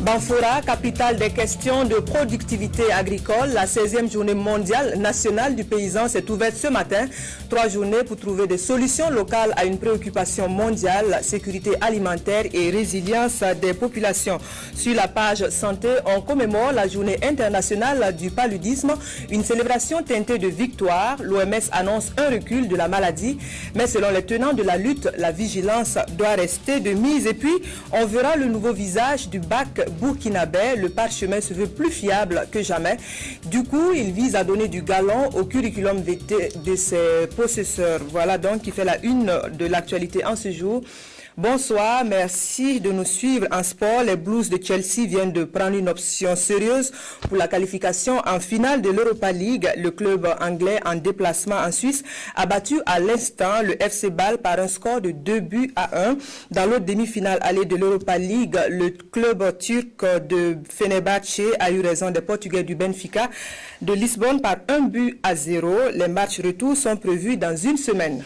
Banfora, capitale des questions de productivité agricole, la 16e journée mondiale nationale du paysan s'est ouverte ce matin. 3 journées pour trouver des solutions locales à une préoccupation mondiale, sécurité alimentaire et résilience des populations. Sur la page santé, on commémore la journée internationale du paludisme, une célébration teintée de victoire. L'OMS annonce un recul de la maladie, mais selon les tenants de la lutte, la vigilance doit rester de mise. Et puis, on verra le nouveau visage du bac burkinabé. Le parchemin se veut plus fiable que jamais. Du coup, il vise à donner du galon au curriculum vitae de ses possesseurs. Voilà donc qui fait la une de l'actualité en ce jour. Bonsoir, merci de nous suivre en sport. Les Blues de Chelsea viennent de prendre une option sérieuse pour la qualification en finale de l'Europa League. Le club anglais en déplacement en Suisse a battu à l'instant le FC Bâle par un score de 2-1. Dans l'autre demi-finale allée de l'Europa League, le club turc de Fenerbahçe a eu raison des Portugais du Benfica de Lisbonne par 1-0. Les matchs retour sont prévus dans une semaine.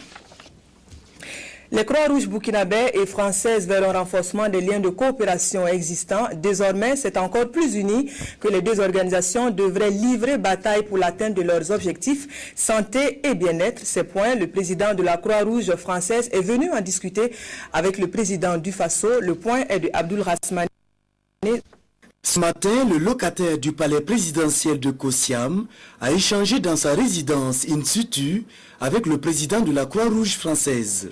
Les Croix-Rouges burkinabè et françaises vers un renforcement des liens de coopération existants. Désormais, c'est encore plus uni que les deux organisations devraient livrer bataille pour l'atteinte de leurs objectifs, santé et bien-être. Ces points, le président de la Croix-Rouge française est venu en discuter avec le président du Faso. Le point est de Abdul Rasmani. Ce matin, le locataire du palais présidentiel de Kossiam a échangé dans sa résidence in situ avec le président de la Croix-Rouge française.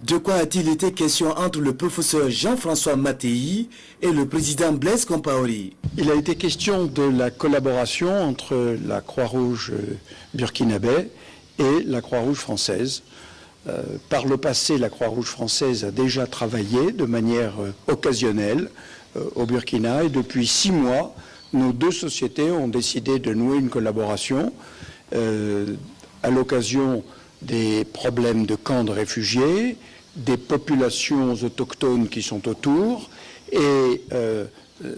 De quoi a-t-il été question entre le professeur Jean-François Mattei et le président Blaise Compaoré? Il a été question de la collaboration entre la Croix-Rouge burkinabé et la Croix-Rouge française. Par le passé, la Croix-Rouge française a déjà travaillé de manière occasionnelle au Burkina et depuis 6 mois, nos deux sociétés ont décidé de nouer une collaboration à l'occasion des problèmes de camps de réfugiés, des populations autochtones qui sont autour, et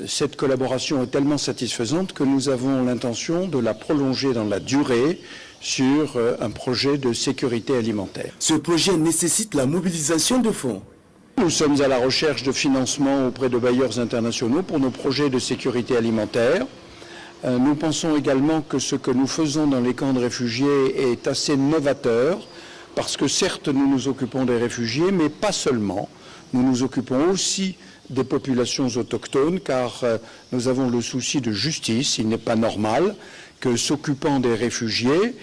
cette collaboration est tellement satisfaisante que nous avons l'intention de la prolonger dans la durée sur un projet de sécurité alimentaire. Ce projet nécessite la mobilisation de fonds. Nous sommes à la recherche de financement auprès de bailleurs internationaux pour nos projets de sécurité alimentaire. Nous pensons également que ce que nous faisons dans les camps de réfugiés est assez novateur, parce que certes nous nous occupons des réfugiés, mais pas seulement. Nous nous occupons aussi des populations autochtones, car nous avons le souci de justice. Il n'est pas normal que s'occupant des réfugiés,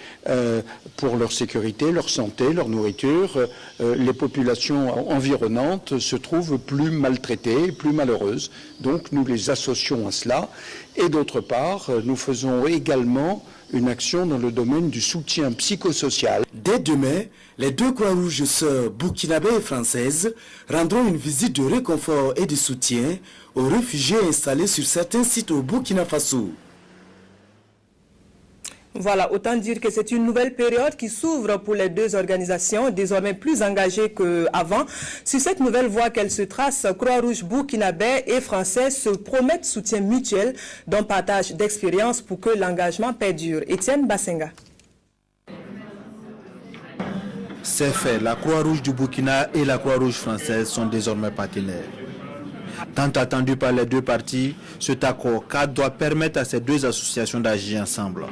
pour leur sécurité, leur santé, leur nourriture, les populations environnantes se trouvent plus maltraitées, plus malheureuses. Donc nous les associons à cela. Et d'autre part, nous faisons également une action dans le domaine du soutien psychosocial. Dès demain, les deux Croix-Rouges sœurs burkinabè et françaises rendront une visite de réconfort et de soutien aux réfugiés installés sur certains sites au Burkina Faso. Voilà, autant dire que c'est une nouvelle période qui s'ouvre pour les deux organisations, désormais plus engagées qu'avant. Sur cette nouvelle voie qu'elle se trace, Croix-Rouge burkinabè et française se promettent soutien mutuel d'un partage d'expérience pour que l'engagement perdure. Étienne Bassenga. C'est fait, la Croix-Rouge du Burkina et la Croix-Rouge française sont désormais partenaires. Tant attendu par les deux parties, cet accord cadre doit permettre à ces deux associations d'agir ensemble.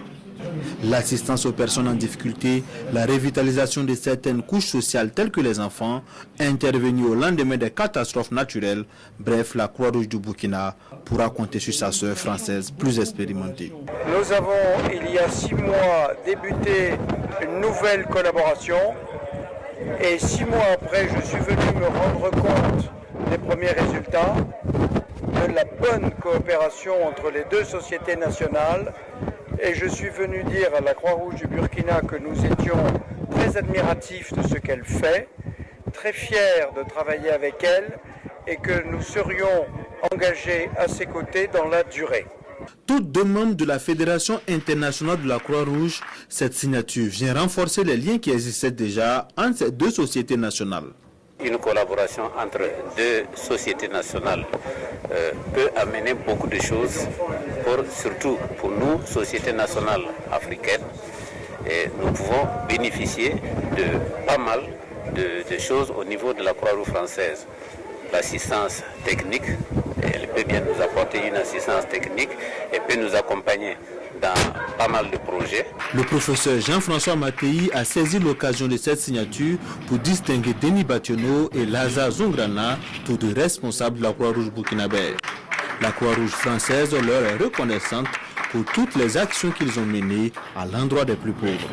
L'assistance aux personnes en difficulté, la revitalisation de certaines couches sociales telles que les enfants, intervenir au lendemain des catastrophes naturelles. Bref, la Croix-Rouge du Burkina pourra compter sur sa sœur française plus expérimentée. Nous avons, il y a 6 mois, débuté une nouvelle collaboration et 6 mois après, je suis venu me rendre compte des premiers résultats, de la bonne coopération entre les deux sociétés nationales. Et je suis venu dire à la Croix-Rouge du Burkina que nous étions très admiratifs de ce qu'elle fait, très fiers de travailler avec elle et que nous serions engagés à ses côtés dans la durée. Toutes deux membres de la Fédération internationale de la Croix-Rouge, cette signature vient renforcer les liens qui existaient déjà entre ces deux sociétés nationales. Une collaboration entre deux sociétés nationales peut amener beaucoup de choses, surtout pour nous, sociétés nationales africaines. Et nous pouvons bénéficier de pas mal de choses au niveau de la Croix-Rouge française. L'assistance technique, elle peut bien nous apporter une assistance technique et peut nous accompagner dans pas mal de projets. Le professeur Jean-François Mattei a saisi l'occasion de cette signature pour distinguer Denis Bationo et Lazare Zongrana, tous deux responsables de la Croix-Rouge burkinabé. La Croix-Rouge française leur est reconnaissante pour toutes les actions qu'ils ont menées à l'endroit des plus pauvres.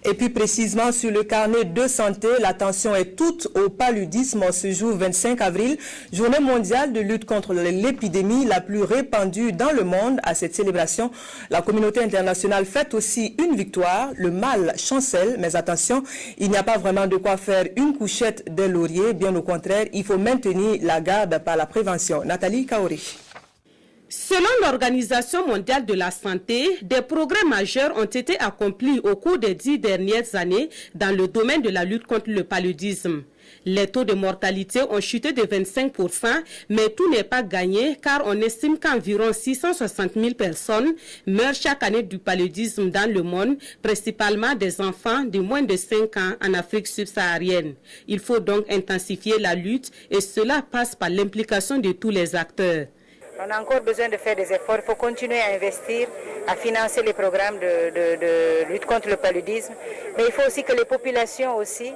Et puis précisément sur le carnet de santé, l'attention est toute au paludisme ce jour 25 avril, journée mondiale de lutte contre l'épidémie la plus répandue dans le monde. À cette célébration, la communauté internationale fête aussi une victoire, le mal chancelle, mais attention, il n'y a pas vraiment de quoi faire une couchette des lauriers, bien au contraire, il faut maintenir la garde par la prévention. Nathalie Kaori. Selon l'Organisation mondiale de la santé, des progrès majeurs ont été accomplis au cours des 10 dernières années dans le domaine de la lutte contre le paludisme. Les taux de mortalité ont chuté de 25%, mais tout n'est pas gagné car on estime qu'environ 660 000 personnes meurent chaque année du paludisme dans le monde, principalement des enfants de moins de 5 ans en Afrique subsaharienne. Il faut donc intensifier la lutte et cela passe par l'implication de tous les acteurs. On a encore besoin de faire des efforts. Il faut continuer à investir, à financer les programmes de lutte contre le paludisme. Mais il faut aussi que les populations aussi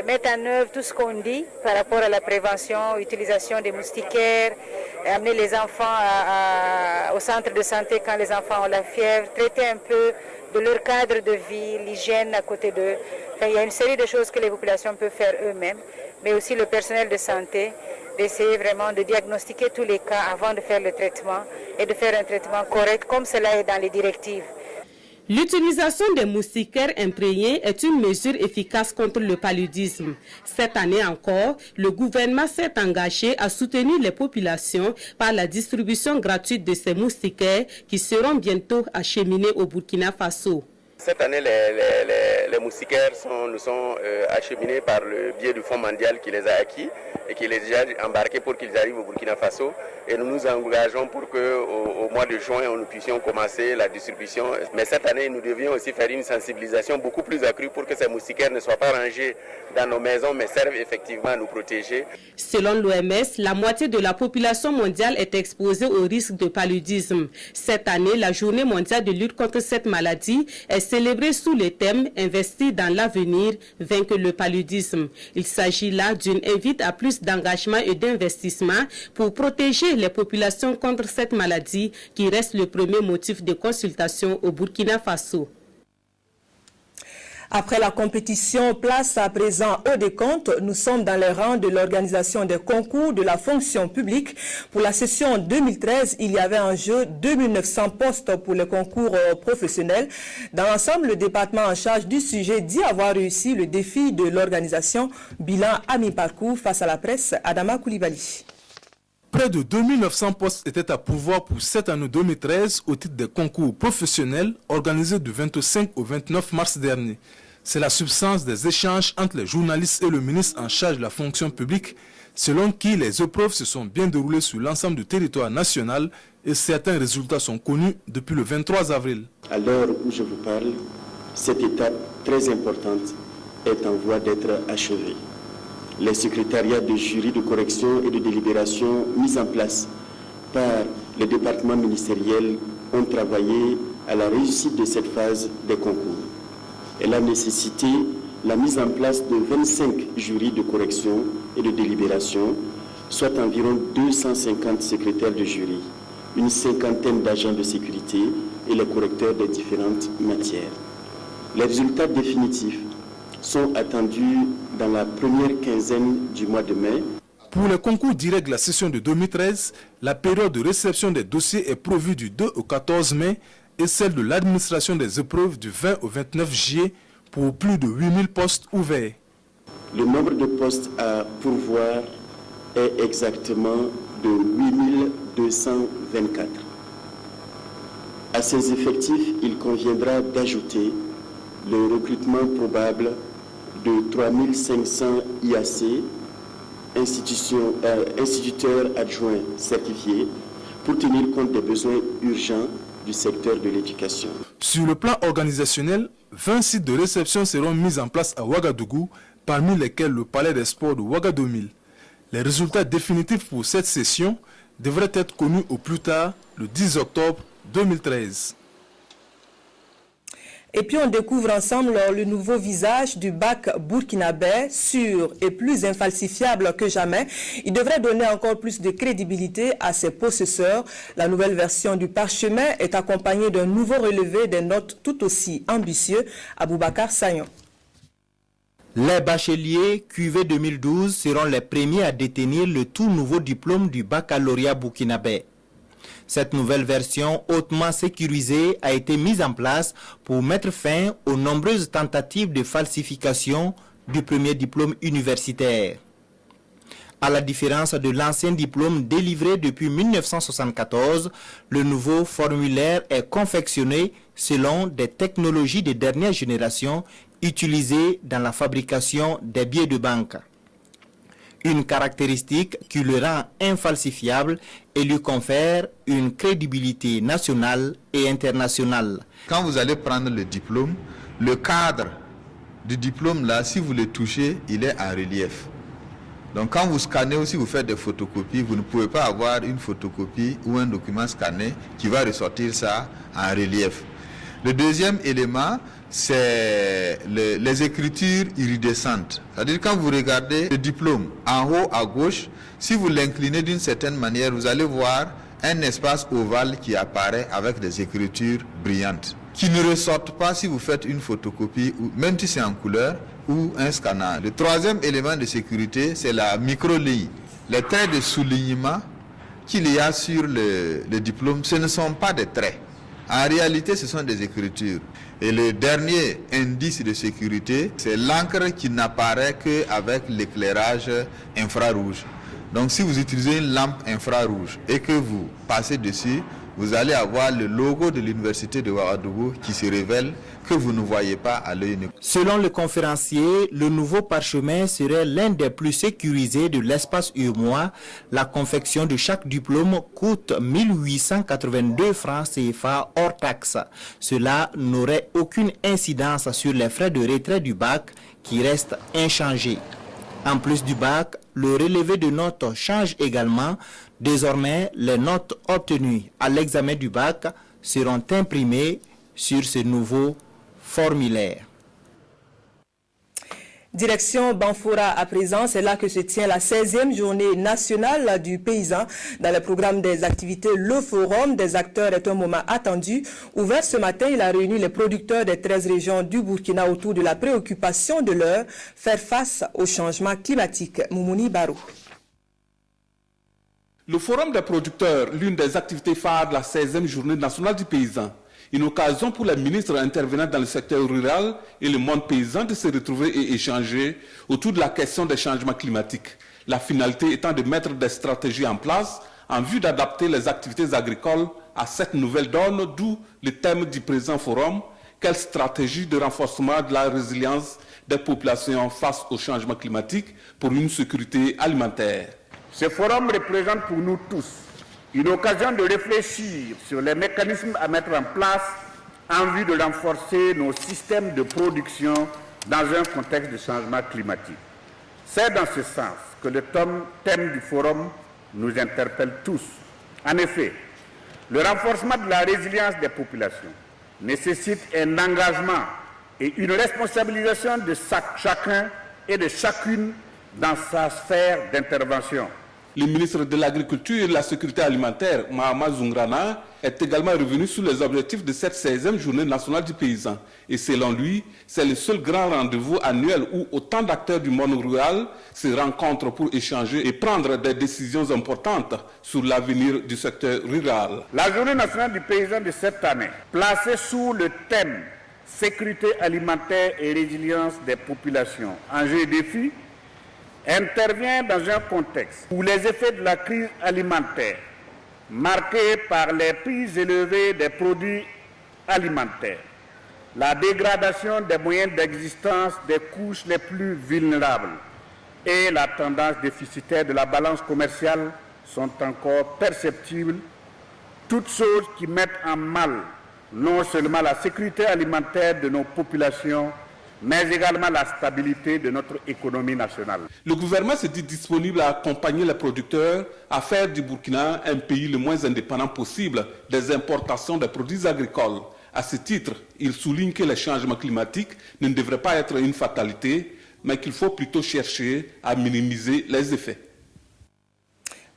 mettent en œuvre tout ce qu'on dit par rapport à la prévention, utilisation des moustiquaires, amener les enfants au centre de santé quand les enfants ont la fièvre, traiter un peu de leur cadre de vie, l'hygiène à côté d'eux. Enfin, il y a une série de choses que les populations peuvent faire eux-mêmes, mais aussi le personnel de santé, d'essayer vraiment de diagnostiquer tous les cas avant de faire le traitement et de faire un traitement correct comme cela est dans les directives. L'utilisation des moustiquaires imprégnés est une mesure efficace contre le paludisme. Cette année encore, le gouvernement s'est engagé à soutenir les populations par la distribution gratuite de ces moustiquaires qui seront bientôt acheminés au Burkina Faso. Cette année, les moustiquaires nous sont acheminés par le biais du Fonds mondial qui les a acquis et qui les a déjà embarqués pour qu'ils arrivent au Burkina Faso. Et nous nous engageons pour qu'au mois de juin, nous puissions commencer la distribution. Mais cette année, nous devions aussi faire une sensibilisation beaucoup plus accrue pour que ces moustiquaires ne soient pas rangés dans nos maisons, mais servent effectivement à nous protéger. Selon l'OMS, la moitié de la population mondiale est exposée au risque de paludisme. Cette année, la journée mondiale de lutte contre cette maladie est célébrée sous le thème « Investir dans l'avenir, vaincre le paludisme ». Il s'agit là d'une invite à plus d'engagement et d'investissement pour protéger les populations contre cette maladie qui reste le premier motif de consultation au Burkina Faso. Après la compétition, place à présent au décompte. Nous sommes dans les rangs de l'organisation des concours de la fonction publique. Pour la session 2013, il y avait en jeu 2900 postes pour les concours professionnels. Dans l'ensemble, le département en charge du sujet dit avoir réussi le défi de l'organisation. Bilan à mi-parcours face à la presse, Adama Koulibaly. Près de 2900 postes étaient à pourvoir pour cette année 2013 au titre des concours professionnels organisés du 25 au 29 mars dernier. C'est la substance des échanges entre les journalistes et le ministre en charge de la fonction publique, selon qui les épreuves se sont bien déroulées sur l'ensemble du territoire national et certains résultats sont connus depuis le 23 avril. À l'heure où je vous parle, cette étape très importante est en voie d'être achevée. Les secrétariats de jury de correction et de délibération mis en place par le département ministériel ont travaillé à la réussite de cette phase des concours. Elle a nécessité la mise en place de 25 jurys de correction et de délibération, soit environ 250 secrétaires de jury, une cinquantaine d'agents de sécurité et les correcteurs des différentes matières. Les résultats définitifs sont attendus dans la première quinzaine du mois de mai. Pour les concours directs de la session de 2013, la période de réception des dossiers est prévue du 2 au 14 mai et celle de l'administration des épreuves du 20 au 29 juillet pour plus de 8000 postes ouverts. Le nombre de postes à pourvoir est exactement de 8224. À ces effectifs, il conviendra d'ajouter le recrutement probable de 3500 IAC, instituteurs adjoints certifiés, pour tenir compte des besoins urgents du secteur de l'éducation. Sur le plan organisationnel, 20 sites de réception seront mis en place à Ouagadougou, parmi lesquels le Palais des Sports de Ouagadougou. Les résultats définitifs pour cette session devraient être connus au plus tard le 10 octobre 2013. Et puis on découvre ensemble le nouveau visage du bac burkinabé, sûr et plus infalsifiable que jamais. Il devrait donner encore plus de crédibilité à ses possesseurs. La nouvelle version du parchemin est accompagnée d'un nouveau relevé des notes tout aussi ambitieux. Aboubacar Sagnon. Les bacheliers QV 2012 seront les premiers à détenir le tout nouveau diplôme du baccalauréat burkinabé. Cette nouvelle version hautement sécurisée a été mise en place pour mettre fin aux nombreuses tentatives de falsification du premier diplôme universitaire. À la différence de l'ancien diplôme délivré depuis 1974, le nouveau formulaire est confectionné selon des technologies de dernière génération utilisées dans la fabrication des billets de banque. Une caractéristique qui le rend infalsifiable et lui confère une crédibilité nationale et internationale. Quand vous allez prendre le diplôme, le cadre du diplôme là, si vous le touchez, il est en relief. Donc quand vous scannez aussi, vous faites des photocopies, vous ne pouvez pas avoir une photocopie ou un document scanné qui va ressortir ça en relief. Le deuxième élément, c'est les écritures iridescentes. C'est-à-dire quand vous regardez le diplôme en haut à gauche, si vous l'inclinez d'une certaine manière, vous allez voir un espace ovale qui apparaît avec des écritures brillantes, qui ne ressortent pas si vous faites une photocopie, ou même si c'est en couleur, ou un scanner. Le troisième élément de sécurité, c'est la micro-ligne. Les traits de soulignement qu'il y a sur le diplôme, ce ne sont pas des traits. En réalité, ce sont des écritures. Et le dernier indice de sécurité, c'est l'encre qui n'apparaît qu'avec l'éclairage infrarouge. Donc si vous utilisez une lampe infrarouge et que vous passez dessus, vous allez avoir le logo de l'université de Ouagadougou qui se révèle que vous ne voyez pas à l'œil nu. Selon le conférencier, le nouveau parchemin serait l'un des plus sécurisés de l'espace UEMOA. La confection de chaque diplôme coûte 1882 francs CFA hors taxe. Cela n'aurait aucune incidence sur les frais de retrait du bac qui restent inchangés. En plus du bac, le relevé de notes change également. Désormais, les notes obtenues à l'examen du bac seront imprimées sur ce nouveau formulaire. Direction Banfora à présent, c'est là que se tient la 16e journée nationale du paysan. Dans le programme des activités, le forum des acteurs est un moment attendu. Ouvert ce matin, il a réuni les producteurs des 13 régions du Burkina autour de la préoccupation de leur faire face au changement climatique. Moumouni Barou. Le forum des producteurs, l'une des activités phares de la 16e journée nationale du paysan. Une occasion pour les ministres intervenant dans le secteur rural et le monde paysan de se retrouver et échanger autour de la question des changements climatiques. La finalité étant de mettre des stratégies en place en vue d'adapter les activités agricoles à cette nouvelle donne, d'où le thème du présent forum. Quelle stratégie de renforcement de la résilience des populations face au changement climatique pour une sécurité alimentaire? Ce forum représente pour nous tous une occasion de réfléchir sur les mécanismes à mettre en place en vue de renforcer nos systèmes de production dans un contexte de changement climatique. C'est dans ce sens que le thème du forum nous interpelle tous. En effet, le renforcement de la résilience des populations nécessite un engagement et une responsabilisation de chacun et de chacune dans sa sphère d'intervention. Le ministre de l'Agriculture et de la Sécurité alimentaire, Mahama Zungrana, est également revenu sur les objectifs de cette 16e journée nationale du paysan. Et selon lui, c'est le seul grand rendez-vous annuel où autant d'acteurs du monde rural se rencontrent pour échanger et prendre des décisions importantes sur l'avenir du secteur rural. La journée nationale du paysan de cette année, placée sous le thème « Sécurité alimentaire et résilience des populations, enjeux et défis », intervient dans un contexte où les effets de la crise alimentaire, marqués par les prix élevés des produits alimentaires, la dégradation des moyens d'existence des couches les plus vulnérables et la tendance déficitaire de la balance commerciale sont encore perceptibles, toutes choses qui mettent en mal non seulement la sécurité alimentaire de nos populations, mais également la stabilité de notre économie nationale. Le gouvernement se dit disponible à accompagner les producteurs à faire du Burkina un pays le moins indépendant possible des importations des produits agricoles. À ce titre, il souligne que les changements climatiques ne devraient pas être une fatalité, mais qu'il faut plutôt chercher à minimiser les effets.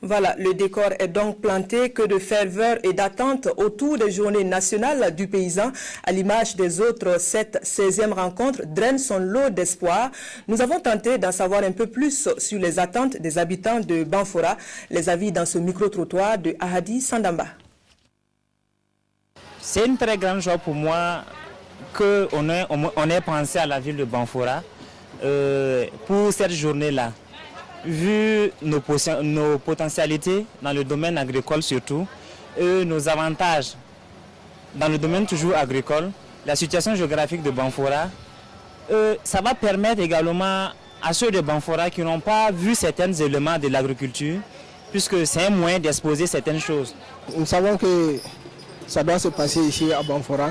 Voilà, le décor est donc planté, que de ferveur et d'attente autour des journées nationales du paysan. À l'image des autres, cette 16e rencontre draine son lot d'espoir. Nous avons tenté d'en savoir un peu plus sur les attentes des habitants de Banfora. Les avis dans ce micro-trottoir de Ahadi Sandamba. C'est une très grande joie pour moi qu'on ait pensé à la ville de Banfora pour cette journée-là. Vu nos potentialités dans le domaine agricole surtout, nos avantages dans le domaine toujours agricole, la situation géographique de Banfora, ça va permettre également à ceux de Banfora qui n'ont pas vu certains éléments de l'agriculture, puisque c'est un moyen d'exposer certaines choses. Nous savons que ça doit se passer ici à Banfora.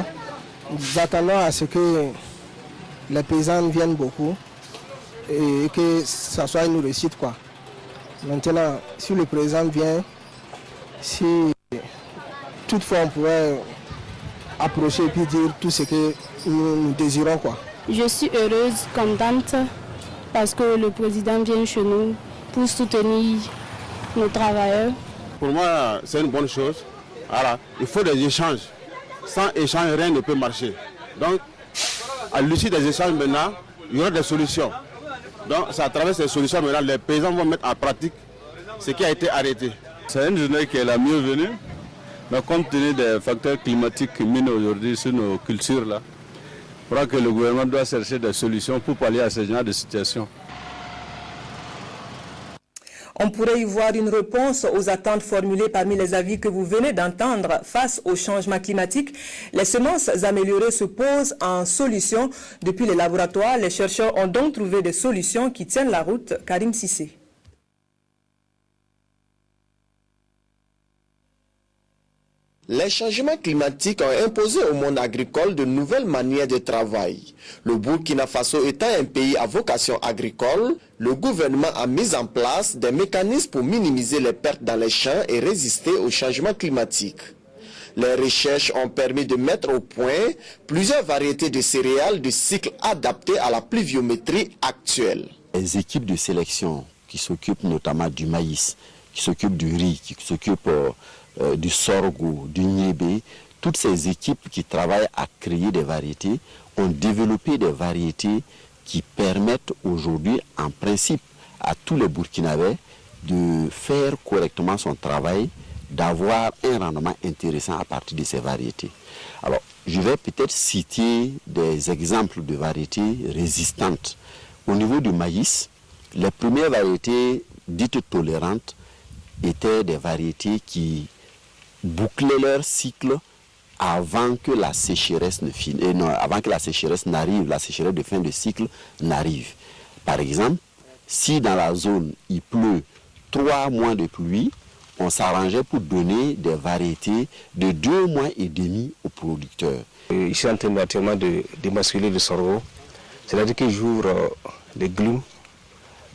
Nous attendons à ce que les paysans viennent beaucoup et que ça soit une réussite, quoi. Maintenant, si le président vient, si toutefois on pourrait approcher et puis dire tout ce que nous désirons, quoi. Je suis heureuse, contente, parce que le président vient chez nous pour soutenir nos travailleurs. Pour moi, c'est une bonne chose. Voilà. Il faut des échanges. Sans échange, rien ne peut marcher. Donc, à l'issue des échanges maintenant, il y aura des solutions. Donc, c'est à travers ces solutions maintenant, les paysans vont mettre en pratique ce qui a été arrêté. C'est une journée qui est la mieux venue, mais compte tenu des facteurs climatiques qui minent aujourd'hui sur nos cultures, là, je crois que le gouvernement doit chercher des solutions pour pallier à ce genre de situation. On pourrait y voir une réponse aux attentes formulées parmi les avis que vous venez d'entendre face au changement climatique. Les semences améliorées se posent en solution. Depuis les laboratoires, les chercheurs ont donc trouvé des solutions qui tiennent la route. Karim Sissé. Les changements climatiques ont imposé au monde agricole de nouvelles manières de travail. Le Burkina Faso étant un pays à vocation agricole, le gouvernement a mis en place des mécanismes pour minimiser les pertes dans les champs et résister aux changements climatiques. Les recherches ont permis de mettre au point plusieurs variétés de céréales de cycle adaptés à la pluviométrie actuelle. Les équipes de sélection qui s'occupent notamment du maïs, qui s'occupent du riz, qui s'occupent du sorgho, du niébé, toutes ces équipes qui travaillent à créer des variétés ont développé des variétés qui permettent aujourd'hui, en principe, à tous les Burkinabés de faire correctement son travail, d'avoir un rendement intéressant à partir de ces variétés. Alors, je vais peut-être citer des exemples de variétés résistantes. Au niveau du maïs, les premières variétés dites tolérantes étaient des variétés qui boucler leur cycle avant que la sécheresse n'arrive, la sécheresse de fin de cycle n'arrive. Par exemple, si dans la zone il pleut 3 mois de pluie, on s'arrangeait pour donner des variétés de 2 mois et demi aux producteurs. Je suis en train actuellement de démasculer le sorgho, c'est-à-dire que j'ouvre les glumes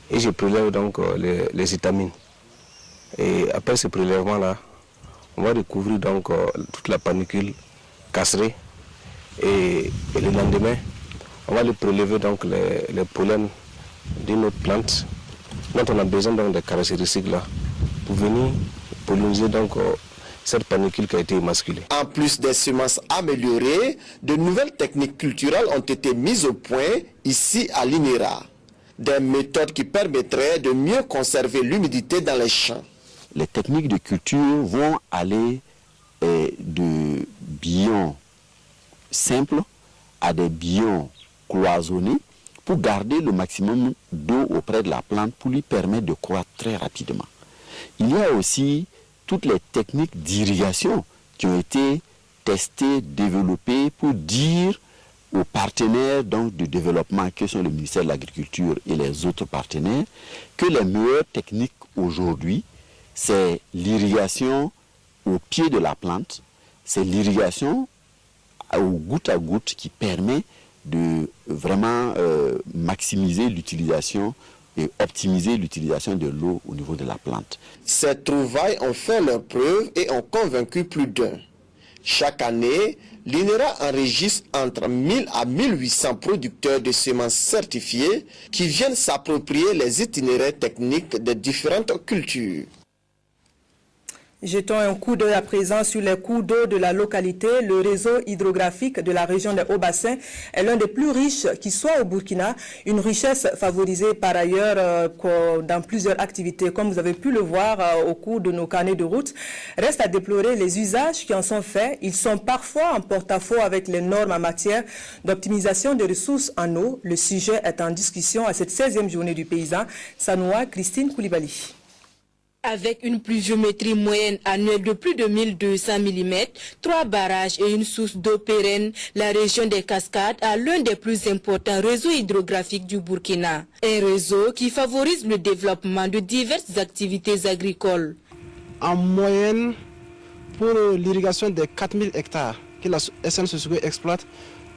et je prélève donc les étamines. Et après ce prélèvement-là, on va découvrir donc toute la panicule casserée et le lendemain, on va le prélever donc les pollens d'une autre plante dont on a besoin donc des caractéristiques là pour venir polliniser donc cette panicule qui a été émasculée. En plus des semences améliorées, de nouvelles techniques culturelles ont été mises au point ici à l'INERA. Des méthodes qui permettraient de mieux conserver l'humidité dans les champs. Les techniques de culture vont aller de bions simples à des bions cloisonnés pour garder le maximum d'eau auprès de la plante pour lui permettre de croître très rapidement. Il y a aussi toutes les techniques d'irrigation qui ont été testées, développées pour dire aux partenaires donc, de développement que sont le ministère de l'Agriculture et les autres partenaires que les meilleures techniques aujourd'hui, c'est l'irrigation au pied de la plante, c'est l'irrigation au goutte à goutte qui permet de vraiment maximiser l'utilisation et optimiser l'utilisation de l'eau au niveau de la plante. Ces trouvailles ont fait leurs preuves et ont convaincu plus d'un. Chaque année, l'INERA enregistre entre 1000 à 1800 producteurs de semences certifiées qui viennent s'approprier les itinéraires techniques des différentes cultures. Jetons un coup d'œil à présent sur les cours d'eau de la localité. Le réseau hydrographique de la région des Hauts-Bassins est l'un des plus riches qui soit au Burkina. Une richesse favorisée par ailleurs dans plusieurs activités, comme vous avez pu le voir au cours de nos carnets de route. Reste à déplorer les usages qui en sont faits. Ils sont parfois en porte-à-faux avec les normes en matière d'optimisation des ressources en eau. Le sujet est en discussion à cette 16e journée du paysan. Sanoua Christine Koulibaly. Avec une pluviométrie moyenne annuelle de plus de 1200 mm, 3 barrages et une source d'eau pérenne, la région des Cascades a l'un des plus importants réseaux hydrographiques du Burkina. Un réseau qui favorise le développement de diverses activités agricoles. En moyenne, pour l'irrigation des 4000 hectares que la SN Sosiko exploite,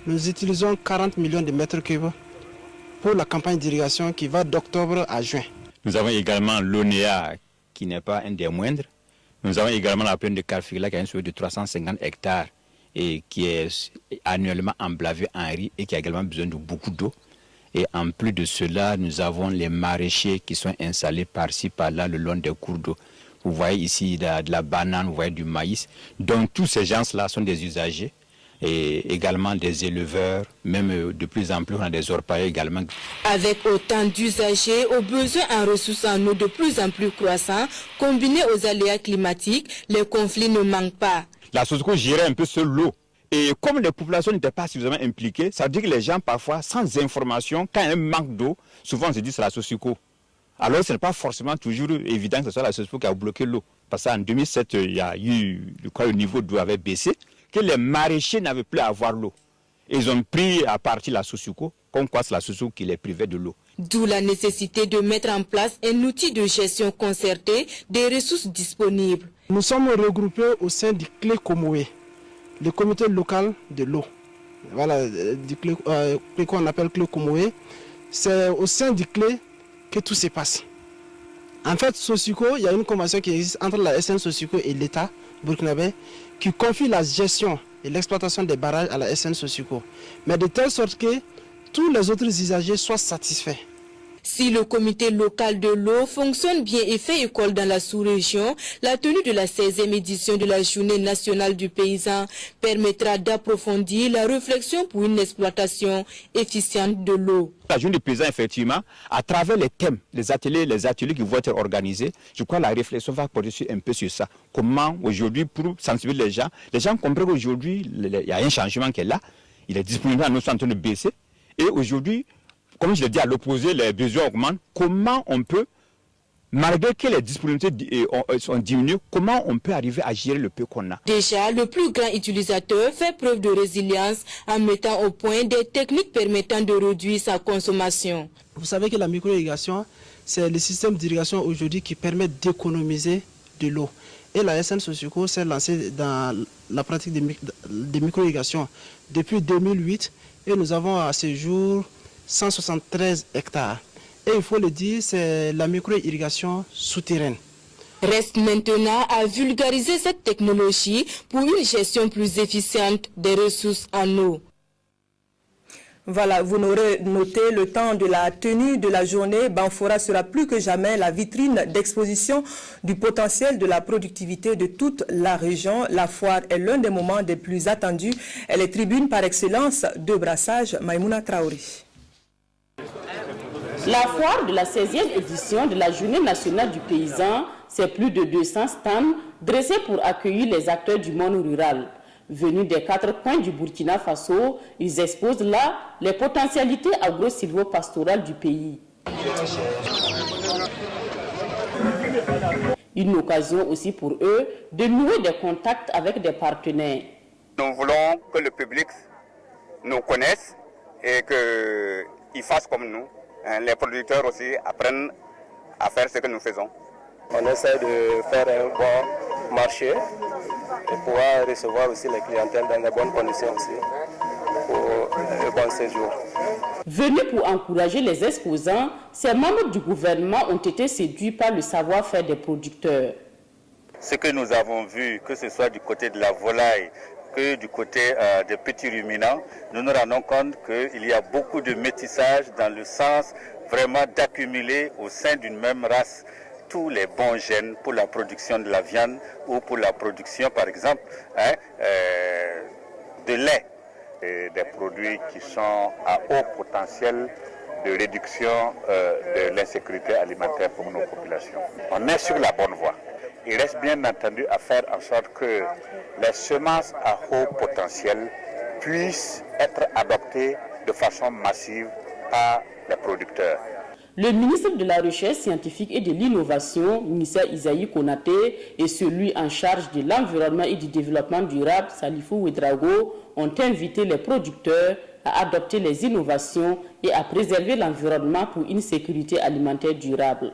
nous utilisons 40 millions de mètres cubes pour la campagne d'irrigation qui va d'octobre à juin. Nous avons également l'ONEA qui n'est pas un des moindres. Nous avons également la plaine de Karfigla qui a une surface de 350 hectares et qui est annuellement emblavée en riz et qui a également besoin de beaucoup d'eau. Et en plus de cela, nous avons les maraîchers qui sont installés par-ci, par-là, le long des cours d'eau. Vous voyez ici de la banane, vous voyez du maïs. Donc tous ces gens-là sont des usagers et également des éleveurs, même de plus en plus on a des orpailleurs également. Avec autant d'usagers, aux besoins en ressources en eau de plus en plus croissants, combinés aux aléas climatiques, les conflits ne manquent pas. La Sosiko gérait un peu seul l'eau. Et comme les populations n'étaient pas suffisamment impliquées, ça veut dire que les gens parfois, sans information, quand il y a un manque d'eau, souvent on se dit que c'est la Sosiko. Alors ce n'est pas forcément toujours évident que ce soit la Sosiko qui a bloqué l'eau. Parce qu'en 2007, il y a eu, je crois, le niveau d'eau avait baissé, que les maraîchers n'avaient plus à avoir l'eau. Ils ont pris à partir la Sosiko, comme quoi c'est la Sosiko qui les privait de l'eau. D'où la nécessité de mettre en place un outil de gestion concertée des ressources disponibles. Nous sommes regroupés au sein du CLE Komoé, le comité local de l'eau. Voilà, du CLE qu'on appelle CLE Komoé. C'est au sein du CLE que tout se passe. En fait, Sosiko, il y a une convention qui existe entre la SN Sosiko et l'État burkinabé qui confie la gestion et l'exploitation des barrages à la SN Sosiko, mais de telle sorte que tous les autres usagers soient satisfaits. Si le comité local de l'eau fonctionne bien et fait école dans la sous-région, la tenue de la 16e édition de la Journée nationale du paysan permettra d'approfondir la réflexion pour une exploitation efficiente de l'eau. La Journée du paysan, effectivement, à travers les thèmes, les ateliers qui vont être organisés, je crois que la réflexion va porter un peu sur ça. Comment aujourd'hui, pour sensibiliser les gens comprennent qu'aujourd'hui, il y a un changement qui est là, il est disponible, nous sommes en train de baisser, et aujourd'hui, comme je l'ai dit, à l'opposé, les besoins augmentent. Comment on peut, malgré que les disponibilités sont diminuées, comment on peut arriver à gérer le peu qu'on a? Déjà, le plus grand utilisateur fait preuve de résilience en mettant au point des techniques permettant de réduire sa consommation. Vous savez que la micro-irrigation, c'est le système d'irrigation aujourd'hui qui permet d'économiser de l'eau. Et la SN Sosiko s'est lancée dans la pratique des micro-irrigations depuis 2008 et nous avons à ce jour 173 hectares. Et il faut le dire, c'est la micro-irrigation souterraine. Reste maintenant à vulgariser cette technologie pour une gestion plus efficiente des ressources en eau. Voilà, vous n'aurez noté le temps de la tenue de la journée. Banfora sera plus que jamais la vitrine d'exposition du potentiel de la productivité de toute la région. La foire est l'un des moments les plus attendus. Elle est tribune par excellence de brassage. Maïmouna Traoré. La foire de la 16e édition de la Journée nationale du paysan, c'est plus de 200 stands dressés pour accueillir les acteurs du monde rural. Venus des 4 coins du Burkina Faso, ils exposent là les potentialités agro-silvopastorales du pays. Une occasion aussi pour eux de nouer des contacts avec des partenaires. Nous voulons que le public nous connaisse et qu'il fasse comme nous. Les producteurs aussi apprennent à faire ce que nous faisons. On essaie de faire un bon marché et pouvoir recevoir aussi les clientèles dans de bonnes conditions aussi pour bon séjour. Venus pour encourager les exposants, ces membres du gouvernement ont été séduits par le savoir-faire des producteurs. Ce que nous avons vu, que ce soit du côté de la volaille, que du côté des petits ruminants, nous nous rendons compte qu'il y a beaucoup de métissage dans le sens vraiment d'accumuler au sein d'une même race tous les bons gènes pour la production de la viande ou pour la production, par exemple, de lait. Et des produits qui sont à haut potentiel de réduction de l'insécurité alimentaire pour nos populations. On est sur la bonne voie. Il reste bien entendu à faire en sorte que les semences à haut potentiel puissent être adoptées de façon massive par les producteurs. Le ministre de la Recherche scientifique et de l'innovation, ministère Isaïe Konaté, et celui en charge de l'environnement et du développement durable, Salifou Ouedraogo, ont invité les producteurs à adopter les innovations et à préserver l'environnement pour une sécurité alimentaire durable.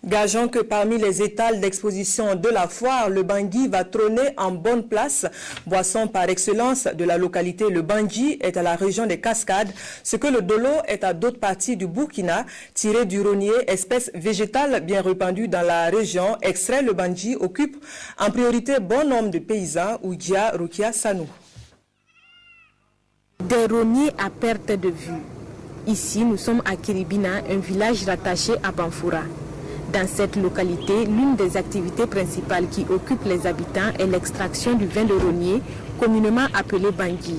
Gageons que parmi les étals d'exposition de la foire, le bangui va trôner en bonne place. Boisson par excellence de la localité, le bangui est à la région des Cascades, ce que le dolo est à d'autres parties du Burkina. Tiré du rognier, espèce végétale bien répandue dans la région, extrait le bangui occupe en priorité bon nombre de paysans, Oudia Rukia Sanou. Des rogniers à perte de vue. Ici, nous sommes à Kiribina, un village rattaché à Banfoura. Dans cette localité, l'une des activités principales qui occupe les habitants est l'extraction du vin de rognier, communément appelé bangui.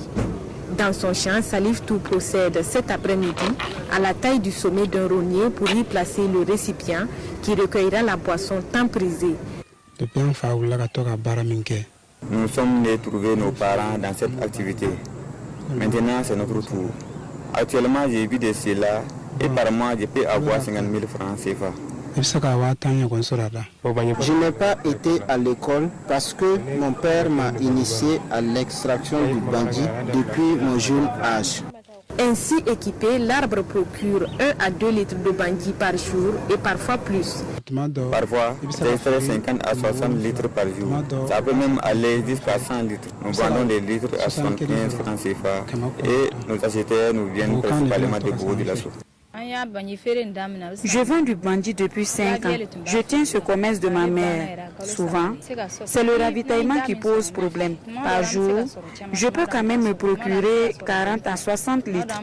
Dans son champ, Salif Tou procède cet après-midi à la taille du sommet d'un rognier pour y placer le récipient qui recueillera la boisson tant prisée. Nous sommes venus trouver nos parents dans cette activité. Maintenant, c'est notre tour. Actuellement, j'ai vu de cela et par mois, je peux avoir 50 000 francs CFA. Je n'ai pas été à l'école parce que mon père m'a initié à l'extraction du bangui depuis mon jeune âge. Ainsi équipé, l'arbre procure 1 à 2 litres de bangui par jour et parfois plus. Parfois, c'est 50 à 60 litres par jour. Ça peut même aller jusqu'à 100 litres. Nous vendons des litres à 75 francs CFA et nos acheteurs nous viennent principalement des gros de la soupe. Je vends du bangui depuis 5 ans. Je tiens ce commerce de ma mère. Souvent, c'est le ravitaillement qui pose problème. Par jour, je peux quand même me procurer 40 à 60 litres.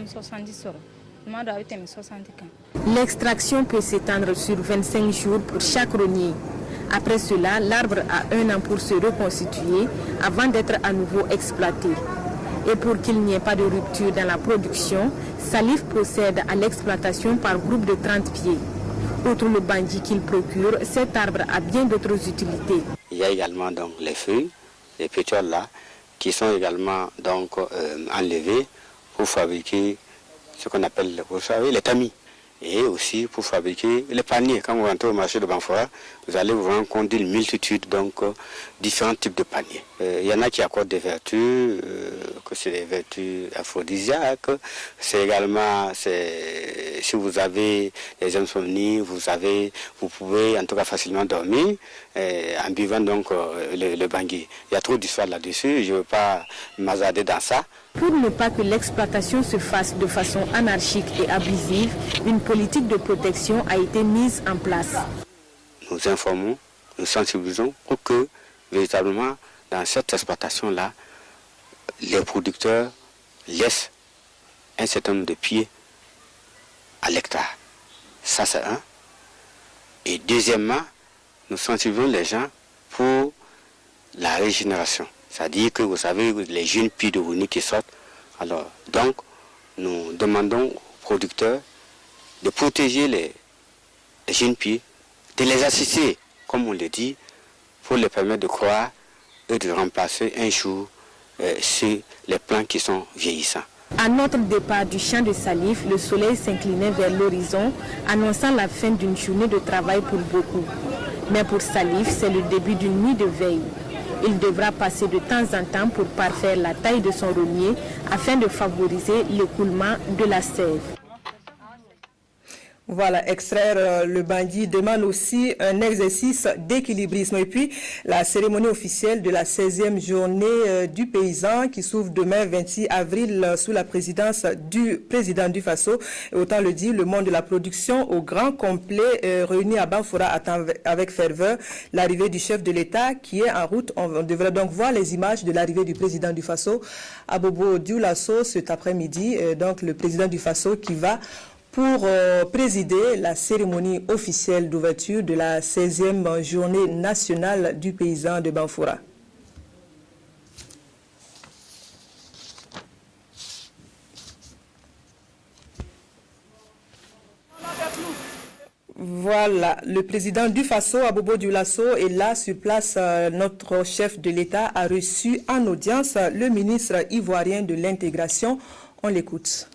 L'extraction peut s'étendre sur 25 jours pour chaque rognier. Après cela, l'arbre a 1 an pour se reconstituer avant d'être à nouveau exploité. Et pour qu'il n'y ait pas de rupture dans la production, Salif procède à l'exploitation par groupe de 30 pieds. Outre le bangui qu'il procure, cet arbre a bien d'autres utilités. Il y a également donc les feuilles, les pétioles là, qui sont également donc enlevées pour fabriquer ce qu'on appelle les tamis. Et aussi pour fabriquer les paniers. Quand vous rentrez au marché de Banfoura, vous allez vous rendre compte d'une multitude, donc différents types de paniers. Il y en a qui accordent des vertus, que c'est des vertus aphrodisiaques. C'est également, si vous avez des insomnies, vous pouvez en tout cas facilement dormir en buvant donc le bangui. Il y a trop d'histoires là-dessus, je ne veux pas m'hasarder dans ça. Pour ne pas que l'exploitation se fasse de façon anarchique et abusive, une politique de protection a été mise en place. Nous informons, nous sensibilisons pour que, véritablement, dans cette exploitation-là, les producteurs laissent un certain nombre de pieds à l'hectare. Ça, c'est un. Et deuxièmement, nous sensibilisons les gens pour la régénération. C'est-à-dire que vous savez, les jeunes pieds de rognier qui sortent. Alors, donc, nous demandons aux producteurs de protéger les jeunes pieds, de les assister, comme on le dit, pour les permettre de croître et de remplacer un jour sur les plants qui sont vieillissants. À notre départ du champ de Salif, le soleil s'inclinait vers l'horizon, annonçant la fin d'une journée de travail pour beaucoup. Mais pour Salif, c'est le début d'une nuit de veille. Il devra passer de temps en temps pour parfaire la taille de son rognier afin de favoriser l'écoulement de la sève. Voilà, extraire le bandit demande aussi un exercice d'équilibrisme. Et puis, la cérémonie officielle de la 16e journée du paysan qui s'ouvre demain 26 avril sous la présidence du président du Faso. Et autant le dire, le monde de la production au grand complet réuni à Banfora attend avec ferveur l'arrivée du chef de l'État qui est en route. On devrait donc voir les images de l'arrivée du président du Faso, Abobo Dioulasso, cet après-midi. Donc, le président du Faso qui va pour présider la cérémonie officielle d'ouverture de la 16e journée nationale du paysan de Banfora. Voilà, le président du Faso, Abobo Dioulasso, est là sur place. Notre chef de l'État a reçu en audience le ministre ivoirien de l'intégration. On l'écoute.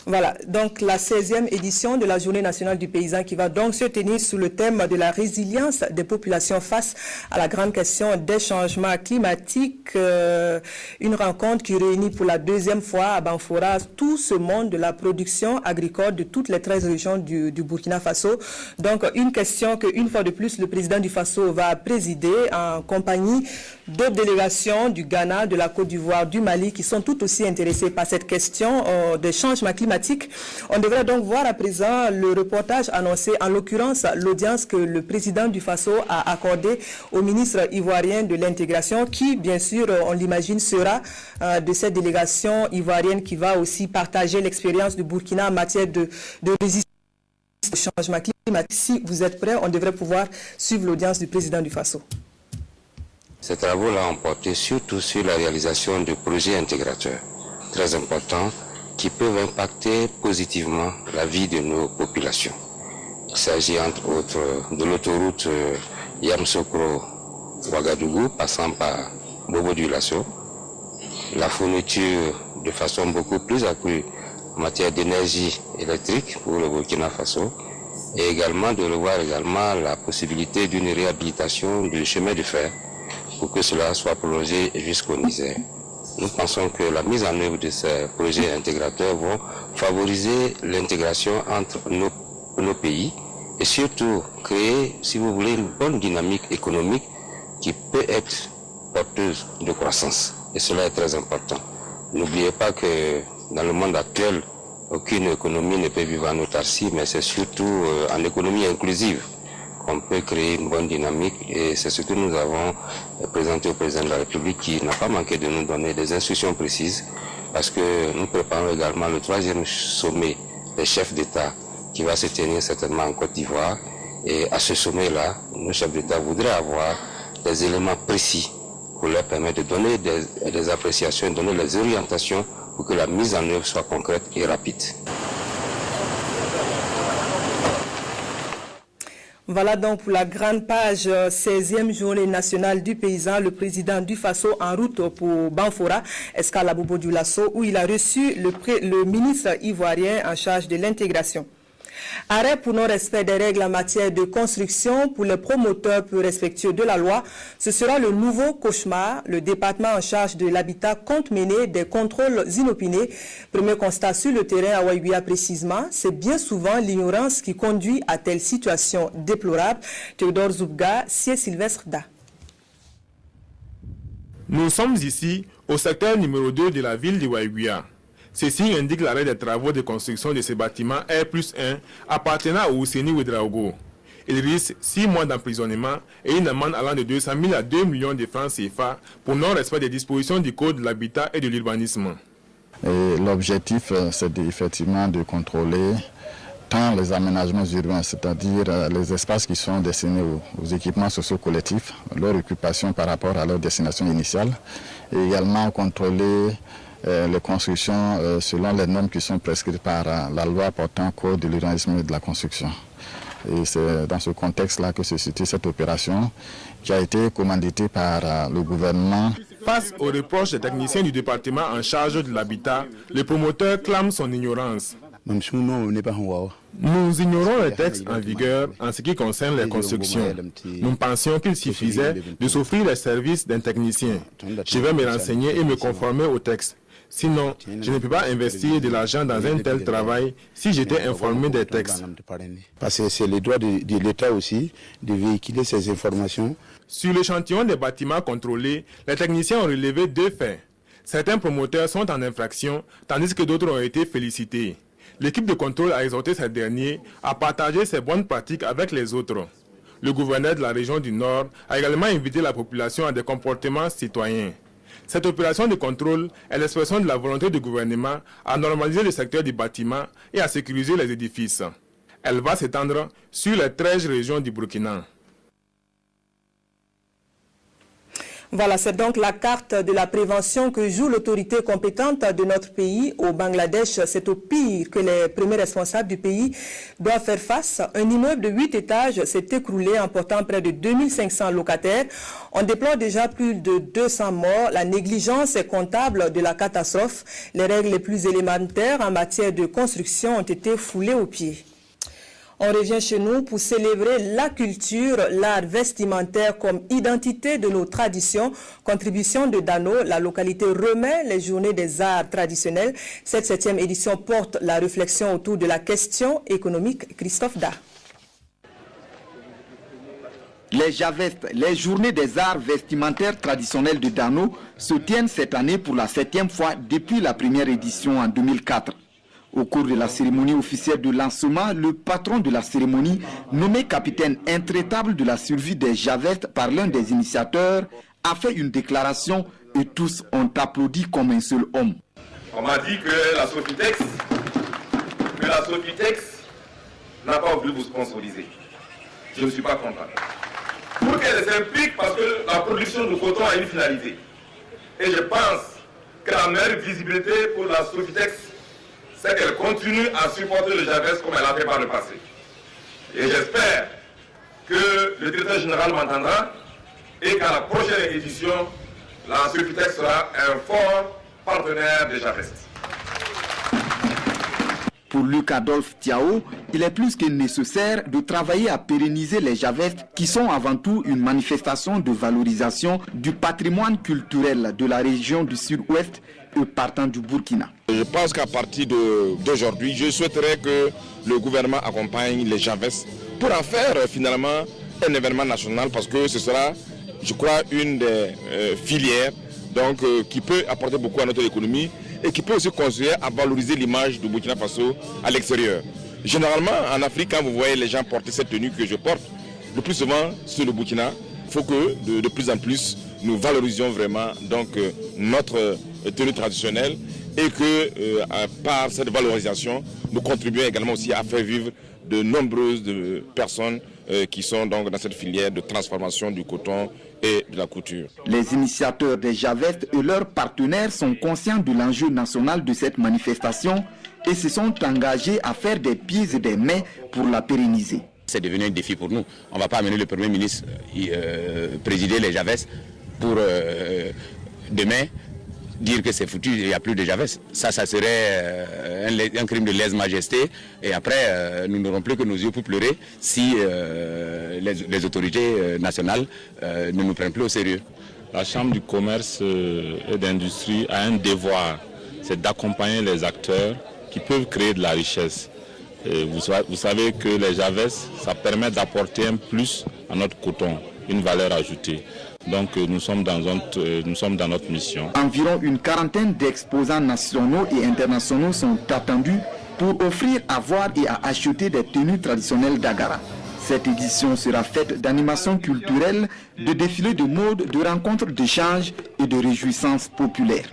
Voilà, donc la 16e édition de la Journée nationale du paysan qui va donc se tenir sous le thème de la résilience des populations face à la grande question des changements climatiques. Une rencontre qui réunit pour la deuxième fois à Banfora tout ce monde de la production agricole de toutes les 13 régions du Burkina Faso. Donc une question qu'une fois de plus le président du Faso va présider en compagnie d'autres délégations du Ghana, de la Côte d'Ivoire, du Mali qui sont tout aussi intéressées par cette question des changements climatiques. On devrait donc voir à présent le reportage annoncé, en l'occurrence l'audience que le président du Faso a accordée au ministre ivoirien de l'intégration qui, bien sûr, on l'imagine, sera de cette délégation ivoirienne qui va aussi partager l'expérience du Burkina en matière de résistance au changement climatique. Si vous êtes prêts, on devrait pouvoir suivre l'audience du président du Faso. Ces travaux-là ont porté surtout sur la réalisation de projets intégrateurs très importants qui peuvent impacter positivement la vie de nos populations. Il s'agit entre autres de l'autoroute Yamoussoukro-Ouagadougou passant par Bobo Dioulasso, la fourniture de façon beaucoup plus accrue en matière d'énergie électrique pour le Burkina Faso et également de revoir également la possibilité d'une réhabilitation du chemin de fer pour que cela soit prolongé jusqu'au Niger. Nous pensons que la mise en œuvre de ces projets intégrateurs vont favoriser l'intégration entre nos pays et surtout créer, si vous voulez, une bonne dynamique économique qui peut être porteuse de croissance. Et cela est très important. N'oubliez pas que dans le monde actuel, aucune économie ne peut vivre en autarcie, mais c'est surtout en économie inclusive qu'on peut créer une bonne dynamique et c'est ce que nous avons présenté au président de la République qui n'a pas manqué de nous donner des instructions précises parce que nous préparons également le 3e sommet des chefs d'État qui va se tenir certainement en Côte d'Ivoire et à ce sommet-là, nos chefs d'État voudraient avoir des éléments précis pour leur permettre de donner des appréciations, de donner les orientations pour que la mise en œuvre soit concrète et rapide. Voilà donc pour la grande page 16e journée nationale du paysan, le président du Faso en route pour Banfora, escale à Bobo Dioulasso, où il a reçu le ministre ivoirien en charge de l'intégration. Arrêt pour non-respect des règles en matière de construction pour les promoteurs peu respectueux de la loi. Ce sera le nouveau cauchemar. Le département en charge de l'habitat compte mener des contrôles inopinés. Premier constat sur le terrain à Waïbia précisément, c'est bien souvent l'ignorance qui conduit à telle situation déplorable. Théodore Zoubga, Sié Sylvestre Da. Nous sommes ici au secteur numéro 2 de la ville de Waïbia. Ceci indique l'arrêt des travaux de construction de ce bâtiment R+1 appartenant au Ouseni Ouedraogo. Il risque 6 mois d'emprisonnement et une amende allant de 200 000 à 2 millions de francs CFA pour non-respect des dispositions du Code de l'habitat et de l'urbanisme. L'objectif, c'est effectivement de contrôler tant les aménagements urbains, c'est-à-dire les espaces qui sont destinés aux équipements sociaux collectifs, leur occupation par rapport à leur destination initiale, et également contrôler les constructions selon les normes qui sont prescrites par la loi portant code de l'urbanisme et de la construction. Et c'est dans ce contexte-là que se situe cette opération qui a été commanditée par le gouvernement. Face aux reproches des techniciens du département en charge de l'habitat, le promoteur clame son ignorance. Nous ignorons les textes en vigueur en ce qui concerne les constructions. Nous pensions qu'il suffisait de s'offrir les services d'un technicien. Je vais me renseigner et me conformer aux textes. Sinon, je ne peux pas investir de l'argent dans un tel travail si j'étais informé des textes. Parce que c'est le droit de l'État aussi de véhiculer ces informations. Sur l'échantillon des bâtiments contrôlés, les techniciens ont relevé 2 faits. Certains promoteurs sont en infraction, tandis que d'autres ont été félicités. L'équipe de contrôle a exhorté ces derniers à partager ces bonnes pratiques avec les autres. Le gouverneur de la région du Nord a également invité la population à des comportements citoyens. Cette opération de contrôle est l'expression de la volonté du gouvernement à normaliser le secteur du bâtiment et à sécuriser les édifices. Elle va s'étendre sur les 13 régions du Burkina. Voilà, c'est donc la carte de la prévention que joue l'autorité compétente de notre pays. Au Bangladesh, c'est au pire que les premiers responsables du pays doivent faire face. Un immeuble de 8 étages s'est écroulé, emportant près de 2500 locataires. On déplore déjà plus de 200 morts. La négligence est comptable de la catastrophe. Les règles les plus élémentaires en matière de construction ont été foulées aux pieds. On revient chez nous pour célébrer la culture, l'art vestimentaire comme identité de nos traditions. Contribution de Dano, la localité remet les journées des arts traditionnels. Cette 7e édition porte la réflexion autour de la question économique. Christophe Da. Les Javestes, les journées des arts vestimentaires traditionnels de Dano, se tiennent cette année pour la 7e fois depuis la première édition en 2004. Au cours de la cérémonie officielle de lancement, le patron de la cérémonie, nommé capitaine intraitable de la survie des Javestes par l'un des initiateurs, a fait une déclaration et tous ont applaudi comme un seul homme. On m'a dit que la Sofitex n'a pas voulu vous sponsoriser. Je ne suis pas content. Pour qu'elle s'implique, parce que la production de coton a une finalité. Et je pense que la meilleure visibilité pour la Sofitex, c'est qu'elle continue à supporter le Javest comme elle a fait par le passé. Et j'espère que le directeur général m'entendra et qu'à la prochaine édition, la Sofitex sera un fort partenaire des Javest. Pour Luc Adolphe Tiao, il est plus que nécessaire de travailler à pérenniser les Javestes qui sont avant tout une manifestation de valorisation du patrimoine culturel de la région du sud-ouest et partant du Burkina. Je pense qu'à partir d'aujourd'hui, je souhaiterais que le gouvernement accompagne les Javestes pour en faire finalement un événement national parce que ce sera, je crois, une des filières qui peut apporter beaucoup à notre économie et qui peut aussi contribuer à valoriser l'image du Burkina Faso à l'extérieur. Généralement, en Afrique, quand vous voyez les gens porter cette tenue que je porte, le plus souvent sur le Burkina, il faut que de plus en plus nous valorisions vraiment notre tenue traditionnelle et que par cette valorisation, nous contribuons également aussi à faire vivre de nombreuses personnes qui sont donc dans cette filière de transformation du coton et de la couture. Les initiateurs des Javestes et leurs partenaires sont conscients de l'enjeu national de cette manifestation et se sont engagés à faire des pieds et des mains pour la pérenniser. C'est devenu un défi pour nous. On ne va pas amener le Premier ministre présider les Javestes pour demain dire que c'est foutu, il n'y a plus de Javestes. Ça serait un crime de lèse-majesté. Et après, nous n'aurons plus que nos yeux pour pleurer si les autorités nationales ne nous prennent plus au sérieux. La Chambre du commerce et d'industrie a un devoir, c'est d'accompagner les acteurs qui peuvent créer de la richesse. Et vous savez que les Javestes, ça permet d'apporter un plus à notre coton, une valeur ajoutée. Donc nous sommes dans notre mission. Environ une quarantaine d'exposants nationaux et internationaux sont attendus pour offrir à voir et à acheter des tenues traditionnelles d'Agara. Cette édition sera faite d'animations culturelles, de défilés de mode, de rencontres d'échanges et de réjouissances populaires.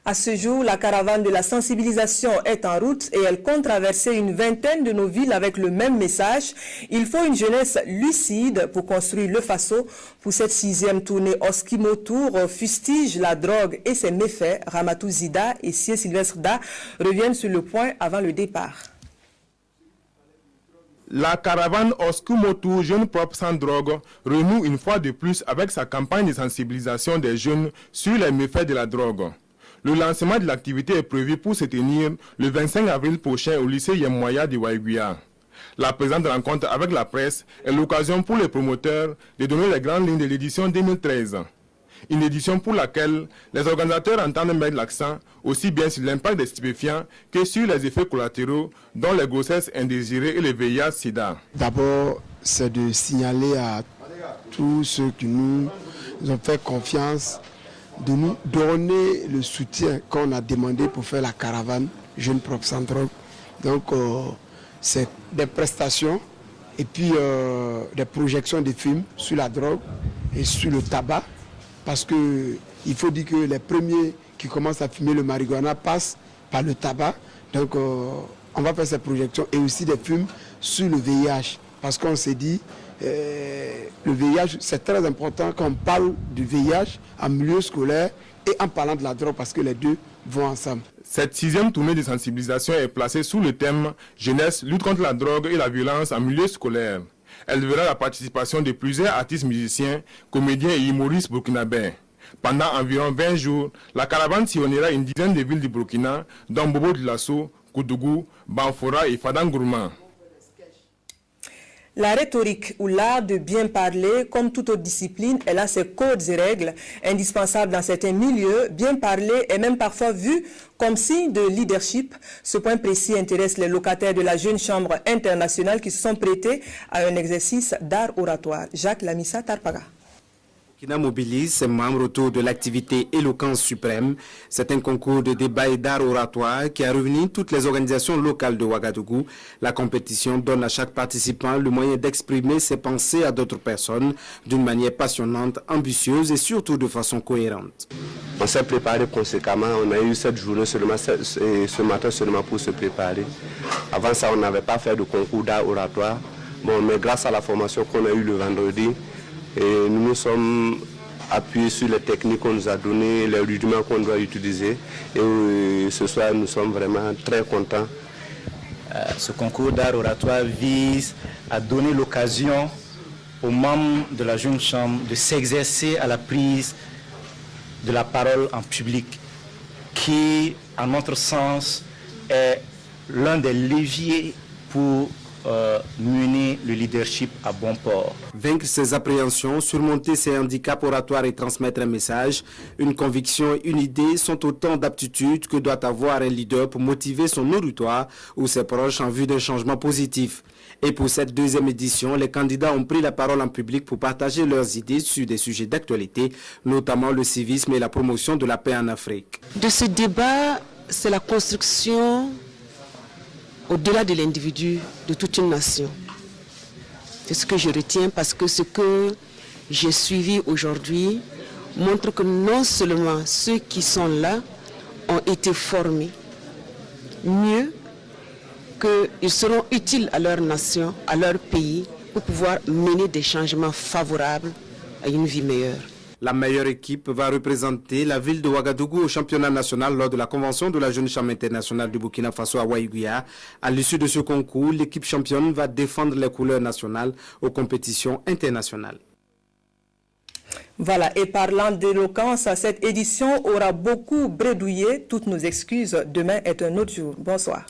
À ce jour, la caravane de la sensibilisation est en route et elle compte traverser une vingtaine de nos villes avec le même message. Il faut une jeunesse lucide pour construire le Faso. Pour cette 6e tournée Oskimo Tour, fustige la drogue et ses méfaits. Ramatou Zida et Sié Sylvestre Da reviennent sur le point avant le départ. La caravane Oskimo Tour Jeunes Propres sans drogue renoue une fois de plus avec sa campagne de sensibilisation des jeunes sur les méfaits de la drogue. Le lancement de l'activité est prévu pour se tenir le 25 avril prochain au lycée Yemmoya de Waïguia. La présente rencontre avec la presse est l'occasion pour les promoteurs de donner les grandes lignes de l'édition 2013. Une édition pour laquelle les organisateurs entendent mettre l'accent aussi bien sur l'impact des stupéfiants que sur les effets collatéraux, dont les grossesses indésirées et le VIH-Sida. D'abord, c'est de signaler à tous ceux qui nous ont fait confiance de nous donner le soutien qu'on a demandé pour faire la caravane Jeunes Propres sans drogue. Donc, c'est des prestations et puis des projections de films sur la drogue et sur le tabac. Parce qu'il faut dire que les premiers qui commencent à fumer le marijuana passent par le tabac. Donc, on va faire ces projections et aussi des films sur le VIH. Parce qu'on s'est dit, le VIH, c'est très important quand on parle du VIH en milieu scolaire et en parlant de la drogue parce que les deux vont ensemble. Cette 6e tournée de sensibilisation est placée sous le thème « Jeunesse, lutte contre la drogue et la violence en milieu scolaire ». Elle verra la participation de plusieurs artistes musiciens, comédiens et humoristes burkinabés. Pendant environ 20 jours, la caravane sillonnera une dizaine de villes du Burkina, dont Bobo-Dioulasso, Koudougou, Banfora et Fadangourma. La rhétorique ou l'art de bien parler, comme toute autre discipline, elle a ses codes et règles indispensables dans certains milieux. Bien parler est même parfois vu comme signe de leadership. Ce point précis intéresse les locataires de la Jeune Chambre internationale qui se sont prêtés à un exercice d'art oratoire. Jacques Lamissa Tarpaga. Burkina mobilise ses membres autour de l'activité Éloquence Suprême. C'est un concours de débat et d'art oratoire qui a réuni toutes les organisations locales de Ouagadougou. La compétition donne à chaque participant le moyen d'exprimer ses pensées à d'autres personnes d'une manière passionnante, ambitieuse et surtout de façon cohérente. On s'est préparé conséquemment, on a eu cette journée seulement, ce matin seulement pour se préparer. Avant ça, on n'avait pas fait de concours d'art oratoire. Bon, mais grâce à la formation qu'on a eue le vendredi, et nous nous sommes appuyés sur les techniques qu'on nous a données, les rudiments qu'on doit utiliser. Et ce soir, nous sommes vraiment très contents. Ce concours d'art oratoire vise à donner l'occasion aux membres de la Jeune Chambre de s'exercer à la prise de la parole en public, qui, à notre sens, est l'un des leviers pour mener le leadership à bon port. Vaincre ses appréhensions, surmonter ses handicaps oratoires et transmettre un message, une conviction et une idée sont autant d'aptitudes que doit avoir un leader pour motiver son auditoire ou ses proches en vue d'un changement positif. Et pour cette deuxième édition, les candidats ont pris la parole en public pour partager leurs idées sur des sujets d'actualité, notamment le civisme et la promotion de la paix en Afrique. De ce débat, c'est la construction au-delà de l'individu, de toute une nation. C'est ce que je retiens parce que ce que j'ai suivi aujourd'hui montre que non seulement ceux qui sont là ont été formés, mieux qu'ils seront utiles à leur nation, à leur pays, pour pouvoir mener des changements favorables à une vie meilleure. La meilleure équipe va représenter la ville de Ouagadougou au championnat national lors de la convention de la Jeune Chambre internationale du Burkina Faso à Waïguia. À l'issue de ce concours, l'équipe championne va défendre les couleurs nationales aux compétitions internationales. Voilà, et parlant d'éloquence, cette édition aura beaucoup bredouillé. Toutes nos excuses. Demain est un autre jour. Bonsoir.